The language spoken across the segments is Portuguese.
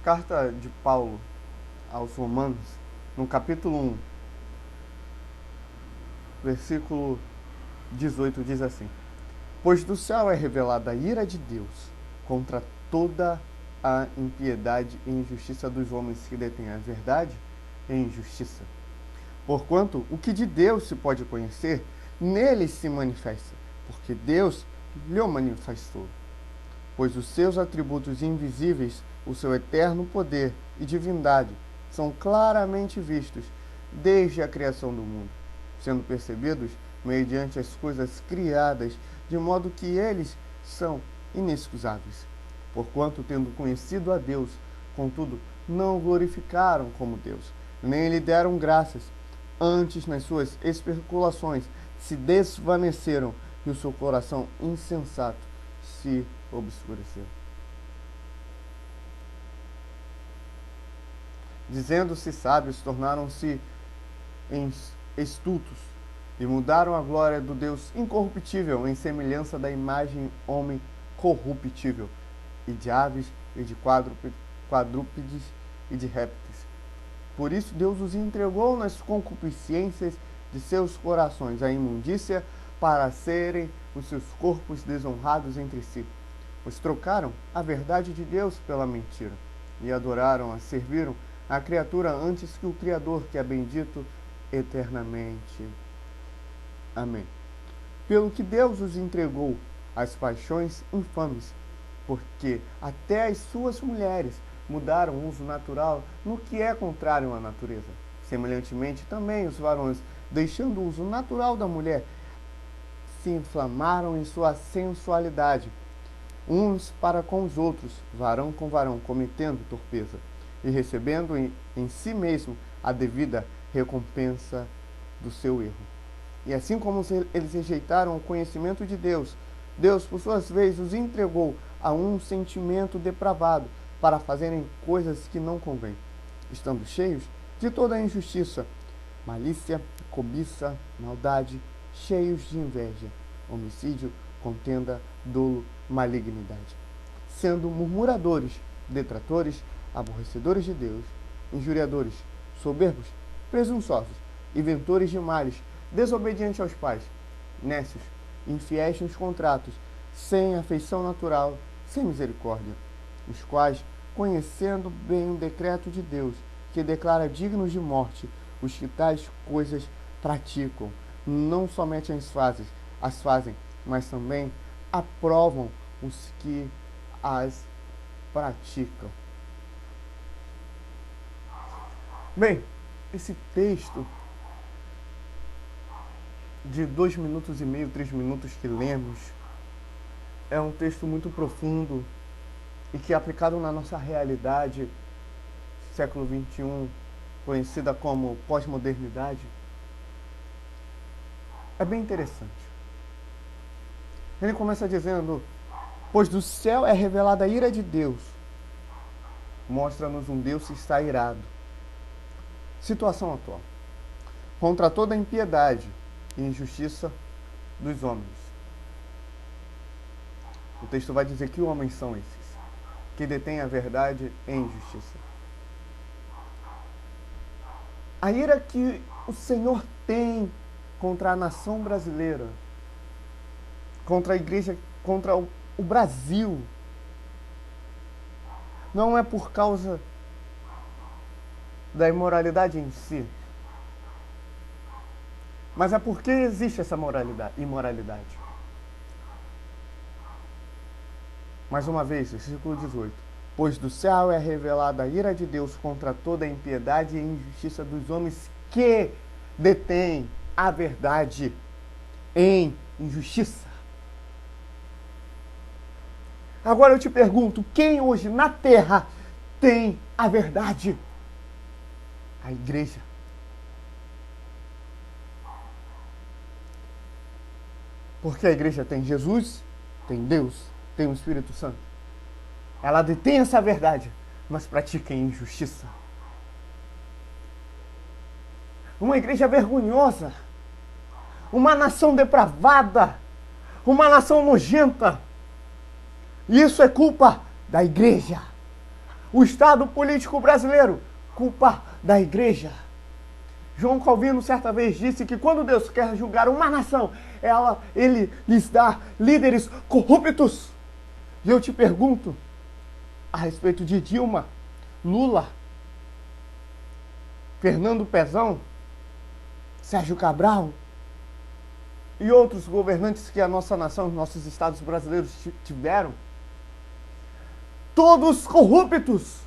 carta de Paulo aos Romanos, no capítulo 1, versículo 18, diz assim: Pois do céu é revelada a ira de Deus contra toda a impiedade e injustiça dos homens que detêm a verdade e injustiça. Porquanto o que de Deus se pode conhecer, nele se manifesta, porque Deus lhe manifestou. Pois os seus atributos invisíveis, o seu eterno poder e divindade, são claramente vistos desde a criação do mundo, sendo percebidos mediante as coisas criadas, de modo que eles são inexcusáveis. Porquanto, tendo conhecido a Deus, contudo, não o glorificaram como Deus, nem lhe deram graças. Antes, nas suas especulações, se desvaneceram e o seu coração insensato se obscureceu. Dizendo-se sábios, tornaram-se estultos e mudaram a glória do Deus incorruptível em semelhança da imagem homem corruptível, e de aves, e de quadrúpedes, e de répteis. Por isso Deus os entregou nas concupiscências de seus corações, a imundícia, para serem os seus corpos desonrados entre si. Pois trocaram a verdade de Deus pela mentira, e serviram a criatura antes que o Criador, que é bendito eternamente. Amém. Pelo que Deus os entregou às paixões infames, porque até as suas mulheres mudaram o uso natural no que é contrário à natureza. Semelhantemente, também os varões, deixando o uso natural da mulher, se inflamaram em sua sensualidade, uns para com os outros, varão com varão, cometendo torpeza, e recebendo em si mesmo a devida recompensa do seu erro. E assim como eles rejeitaram o conhecimento de Deus, Deus, por suas vezes, os entregou a um sentimento depravado para fazerem coisas que não convêm, estando cheios de toda a injustiça, malícia, cobiça, maldade, cheios de inveja, homicídio, contenda, dolo, malignidade, sendo murmuradores, detratores, aborrecedores de Deus, injuriadores, soberbos, presunçosos, inventores de males, desobedientes aos pais, nécios, infiéis nos contratos, sem afeição natural, sem misericórdia, os quais, conhecendo bem o decreto de Deus, que declara dignos de morte os que tais coisas praticam, não somente as fazem, mas também aprovam os que as praticam. Bem, esse texto de 2 minutos e meio, 3 minutos que lemos, é um texto muito profundo e que, aplicado na nossa realidade, século XXI, conhecida como pós-modernidade, é bem interessante. Ele começa dizendo: pois do céu é revelada a ira de Deus. Mostra-nos um Deus que está irado. Situação atual: contra toda a impiedade e injustiça dos homens. O texto vai dizer que homens são esses, que detêm a verdade em injustiça. A ira que o Senhor tem contra a nação brasileira, contra a igreja, contra o Brasil, não é por causa da imoralidade em si, mas é porque existe essa imoralidade. Mais uma vez, versículo 18. Pois do céu é revelada a ira de Deus contra toda a impiedade e injustiça dos homens que detêm a verdade em injustiça. Agora eu te pergunto, quem hoje na terra tem a verdade? A igreja. Porque a igreja tem Jesus, tem Deus, tem o Espírito Santo. Ela detém essa verdade, mas pratica injustiça. Uma igreja vergonhosa, uma nação depravada, uma nação nojenta. E isso é culpa da igreja. o Estado político brasileiro, culpa da igreja. João Calvino certa vez disse que quando Deus quer julgar uma nação, ele lhes dá líderes corruptos. E eu te pergunto, a respeito de Dilma, Lula, Fernando Pezão, Sérgio Cabral e outros governantes que a nossa nação, nossos estados brasileiros tiveram, todos corruptos,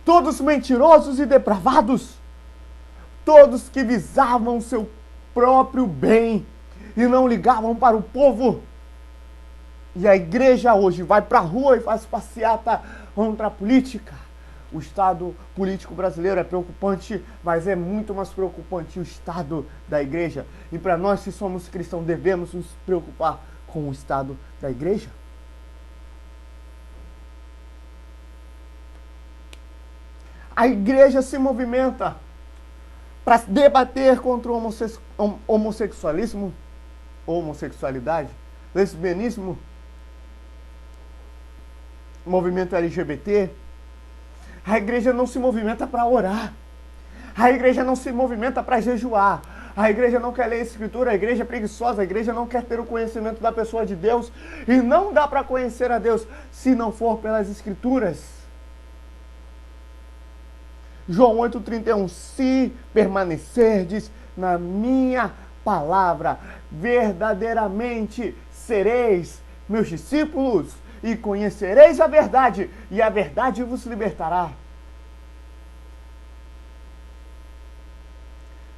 todos mentirosos e depravados, todos que visavam seu próprio bem e não ligavam para o povo. E a igreja hoje vai para a rua e faz passeata contra a política. O estado político brasileiro é preocupante, mas é muito mais preocupante o estado da igreja. E para nós, se somos cristãos, devemos nos preocupar com o estado da igreja. A igreja se movimenta para debater contra o homossexualismo, homossexualidade, lesbianismo, movimento LGBT. A igreja não se movimenta para orar. A igreja não se movimenta para jejuar. A igreja não quer ler a Escritura. A igreja é preguiçosa. A igreja não quer ter o conhecimento da pessoa de Deus. E não dá para conhecer a Deus se não for pelas Escrituras. João 8,31. Se permanecerdes na minha palavra, verdadeiramente sereis meus discípulos e conhecereis a verdade, e a verdade vos libertará.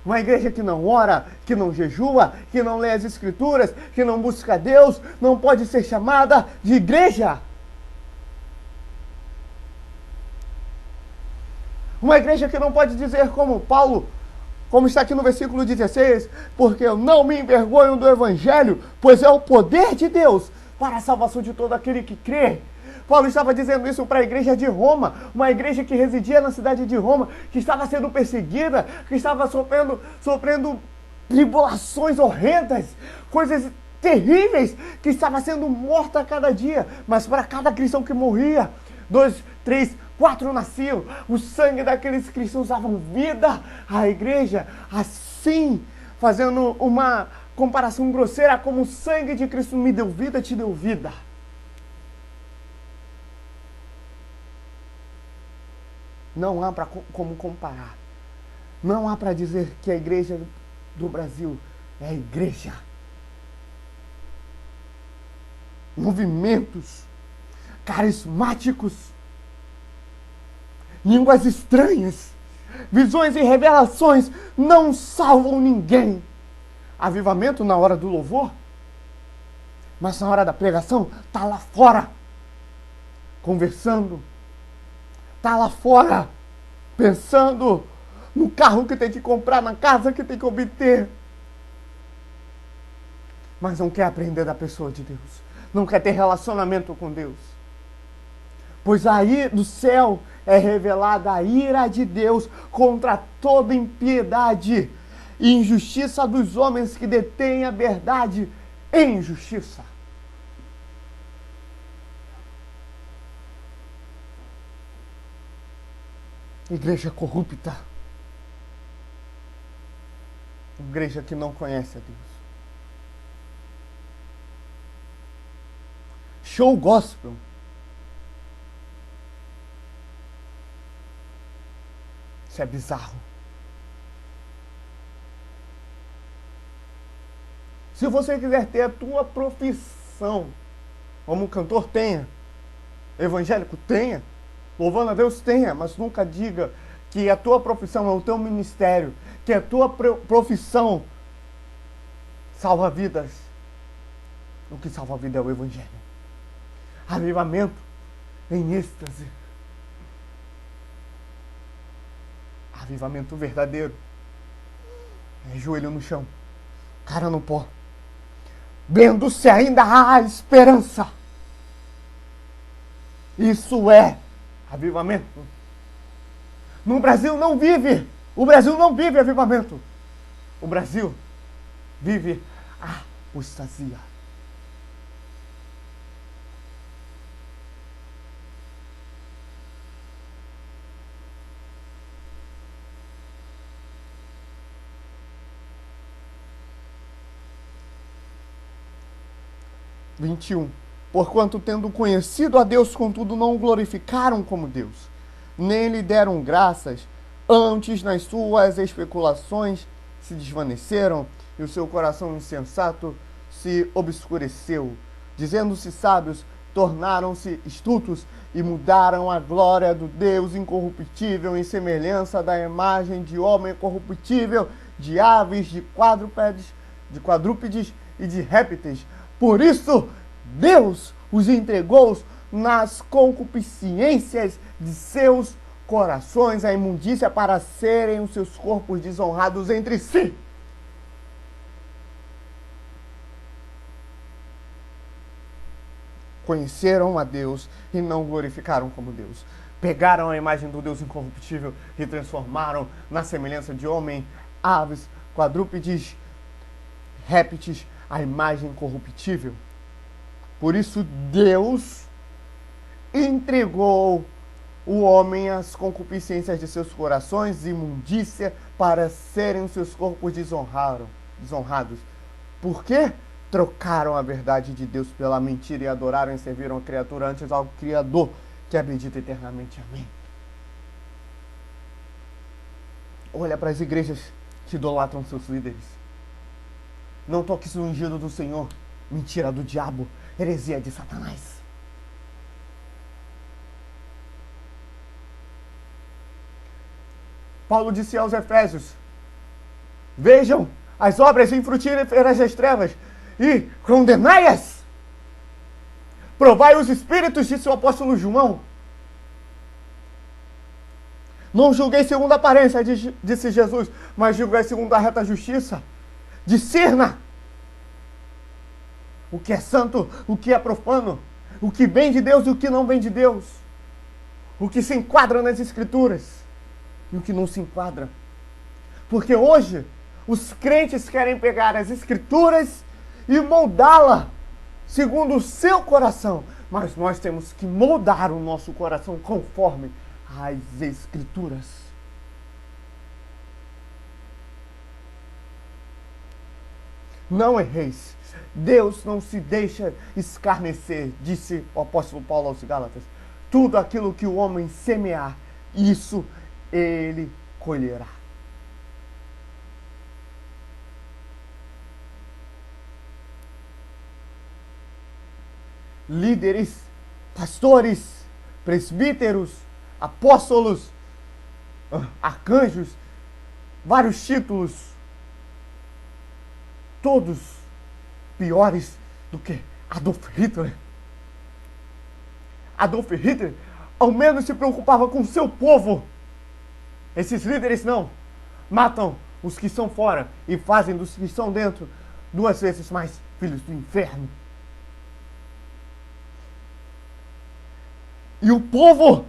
Uma igreja que não ora, que não jejua, que não lê as Escrituras, que não busca Deus, não pode ser chamada de igreja. Uma igreja que não pode dizer como Paulo, como está aqui no versículo 16, porque eu não me envergonho do Evangelho, pois é o poder de Deus para a salvação de todo aquele que crê. Paulo estava dizendo isso para a igreja de Roma, uma igreja que residia na cidade de Roma, que estava sendo perseguida, que estava sofrendo tribulações horrendas, coisas terríveis, que estava sendo morta a cada dia, mas para cada cristão que morria, 2, 3, 4 nasciam, o sangue daqueles cristãos davam vida à igreja, assim, fazendo uma comparação grosseira, como o sangue de Cristo me deu vida, te deu vida. Não há como comparar. Não há para dizer que a igreja do Brasil é a igreja. Movimentos carismáticos, línguas estranhas, visões e revelações não salvam ninguém. Avivamento na hora do louvor, mas na hora da pregação está lá fora, conversando, está lá fora, pensando no carro que tem que comprar, na casa que tem que obter, mas não quer aprender da pessoa de Deus, não quer ter relacionamento com Deus. Pois aí do céu é revelada a ira de Deus contra toda impiedade e injustiça dos homens que detêm a verdade em injustiça. Igreja corrupta. Igreja que não conhece a Deus. Show gospel. Isso é bizarro. Se você quiser ter a tua profissão, como cantor, tenha. Evangélico, tenha. Louvando a Deus, tenha. Mas nunca diga que a tua profissão é o teu ministério, que a tua profissão salva vidas. O que salva a vida é o Evangelho. Avivamento em êxtase. Avivamento verdadeiro. É joelho no chão, cara no pó, vendo se ainda há esperança. Isso é avivamento. No Brasil não vive. O Brasil não vive avivamento. O Brasil vive a apostasia. 21. Porquanto, tendo conhecido a Deus, contudo, não o glorificaram como Deus, nem lhe deram graças, antes nas suas especulações se desvaneceram, e o seu coração insensato se obscureceu. Dizendo-se sábios, tornaram-se estultos, e mudaram a glória do Deus incorruptível em semelhança da imagem de homem corruptível, de aves, de quadrúpedes e de répteis. Por isso, Deus os entregou nas concupiscências de seus corações à imundícia, para serem os seus corpos desonrados entre si. Conheceram a Deus e não glorificaram como Deus. Pegaram a imagem do Deus incorruptível e transformaram na semelhança de homem, aves, quadrúpedes, répteis, a imagem corruptível. Por isso Deus entregou o homem às concupiscências de seus corações, imundícia, para serem os seus corpos desonrados. Por quê? Trocaram a verdade de Deus pela mentira e adoraram e serviram a criatura antes ao Criador, que é bendito eternamente. Amém. Olha para as igrejas que idolatram seus líderes. Não toques no ungido do Senhor. Mentira do diabo. Heresia de Satanás. Paulo disse aos Efésios: vejam as obras infrutíferas das trevas e condenai-as. Provai os espíritos, disse o apóstolo João. Não julguei segundo a aparência, disse Jesus, mas julguei segundo a reta justiça. Discerna o que é santo, o que é profano, o que vem de Deus e o que não vem de Deus, o que se enquadra nas Escrituras e o que não se enquadra. Porque hoje os crentes querem pegar as Escrituras e moldá-la segundo o seu coração, mas nós temos que moldar o nosso coração conforme as Escrituras. Não erreis. Deus não se deixa escarnecer, disse o apóstolo Paulo aos Gálatas. Tudo aquilo que o homem semear, isso ele colherá. Líderes, pastores, presbíteros, apóstolos, arcanjos, vários títulos, todos piores do que Adolf Hitler. Adolf Hitler, ao menos, se preocupava com o seu povo. Esses líderes não. Matam os que estão fora e fazem dos que estão dentro 2 vezes mais filhos do inferno. E o povo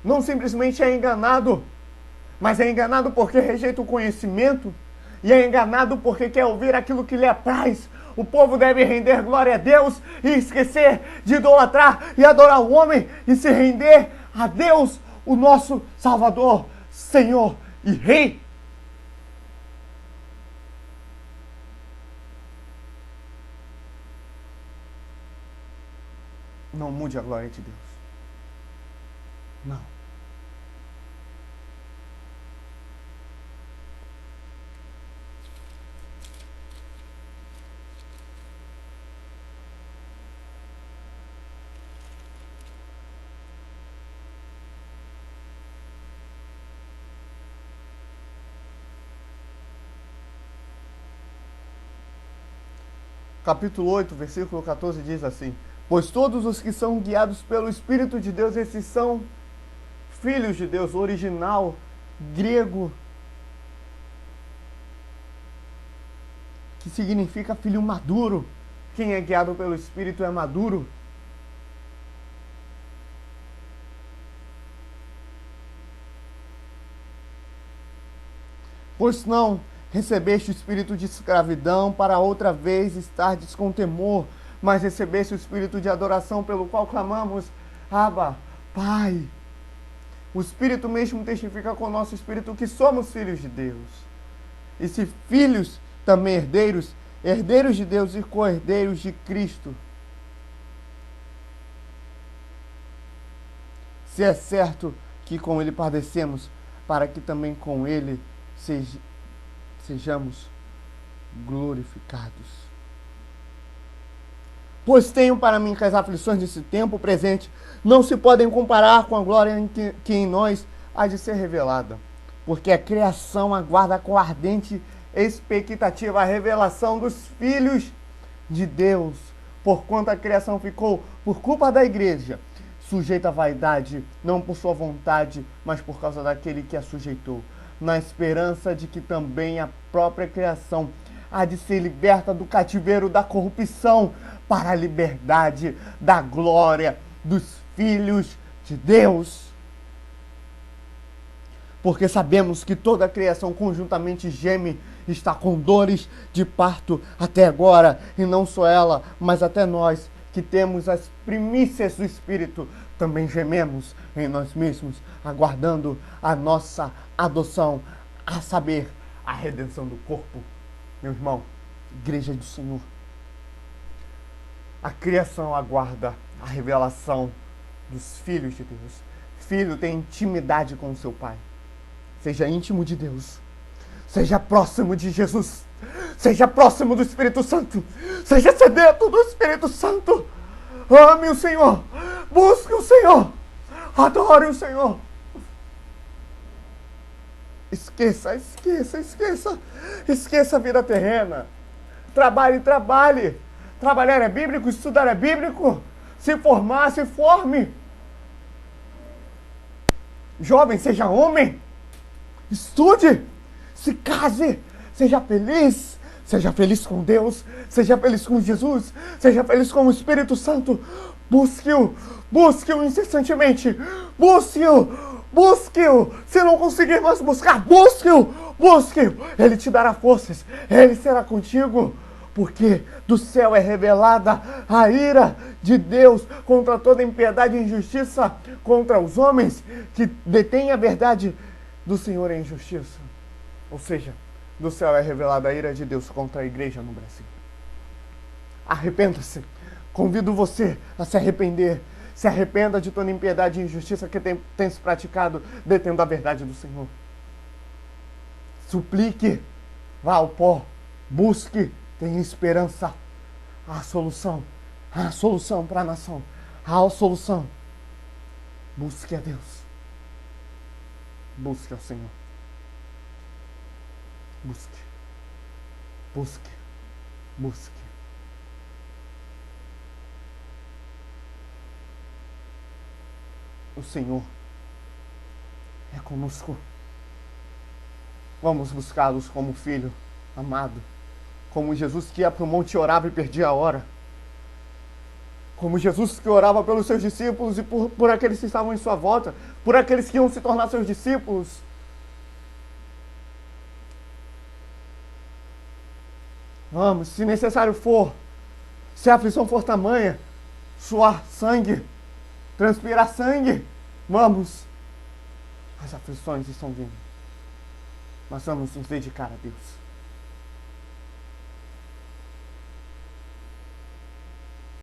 não simplesmente é enganado, mas é enganado porque rejeita o conhecimento e é enganado porque quer ouvir aquilo que lhe apraz. O povo deve render glória a Deus e esquecer de idolatrar e adorar o homem e se render a Deus, o nosso Salvador, Senhor e Rei. Não mude a glória de Deus. Não. Capítulo 8, versículo 14 diz assim: pois todos os que são guiados pelo Espírito de Deus, esses são filhos de Deus. Original grego, que significa filho maduro. Quem é guiado pelo Espírito é maduro. Pois não recebeste o espírito de escravidão para outra vez estardes com temor, mas recebeste o espírito de adoração, pelo qual clamamos: Abba, Pai. O Espírito mesmo testifica com o nosso espírito que somos filhos de Deus. E se filhos, também herdeiros, herdeiros de Deus e co-herdeiros de Cristo. Se é certo que com ele padecemos, para que também com ele sejamos glorificados. Pois tenho para mim que as aflições desse tempo presente não se podem comparar com a glória que em nós há de ser revelada. Porque a criação aguarda com ardente expectativa a revelação dos filhos de Deus. Porquanto a criação ficou, por culpa da igreja, sujeita à vaidade, não por sua vontade, mas por causa daquele que a sujeitou, na esperança de que também a própria criação há de ser liberta do cativeiro da corrupção para a liberdade da glória dos filhos de Deus. Porque sabemos que toda a criação conjuntamente geme, está com dores de parto até agora, e não só ela, mas até nós, que temos as primícias do Espírito, também gememos em nós mesmos, aguardando a nossa adoção, a saber, a redenção do corpo. Meu irmão, Igreja do Senhor, a criação aguarda a revelação dos filhos de Deus. Filho tem intimidade com o seu pai. Seja íntimo de Deus. Seja próximo de Jesus. Seja próximo do Espírito Santo. Seja sedento do Espírito Santo. Ame o Senhor. Busque o Senhor. Adore o Senhor. Esqueça a vida terrena. Trabalhe. Trabalhar é bíblico, estudar é bíblico. Se formar, se forme. Jovem, seja homem. Estude. Se case. Seja feliz com Deus. Seja feliz com Jesus. Seja feliz com o Espírito Santo. Busque-o incessantemente. Busque-o. Se não conseguir mais buscar, busque-o. Ele te dará forças. Ele será contigo. Porque do céu é revelada a ira de Deus contra toda impiedade e injustiça, contra os homens que detêm a verdade do Senhor em justiça. Ou seja, do céu é revelada a ira de Deus contra a igreja no Brasil. Arrependa-se. Convido você a se arrepender. Se arrependa de toda impiedade e injustiça que tem se praticado detendo a verdade do Senhor. Suplique. Vá ao pó. Busque. Tenha esperança. Há solução para a nação. Há solução. Busque a Deus. Busque ao Senhor. Busque. O Senhor é conosco. Vamos buscá-los como filho amado. Como Jesus que ia para o monte e orava e perdia a hora. Como Jesus que orava pelos seus discípulos e por aqueles que estavam em sua volta. Por aqueles que iam se tornar seus discípulos. Vamos, se necessário for. Se a aflição for tamanha. Suar sangue. Transpirar sangue. Vamos. As aflições estão vindo. Mas vamos nos dedicar a Deus.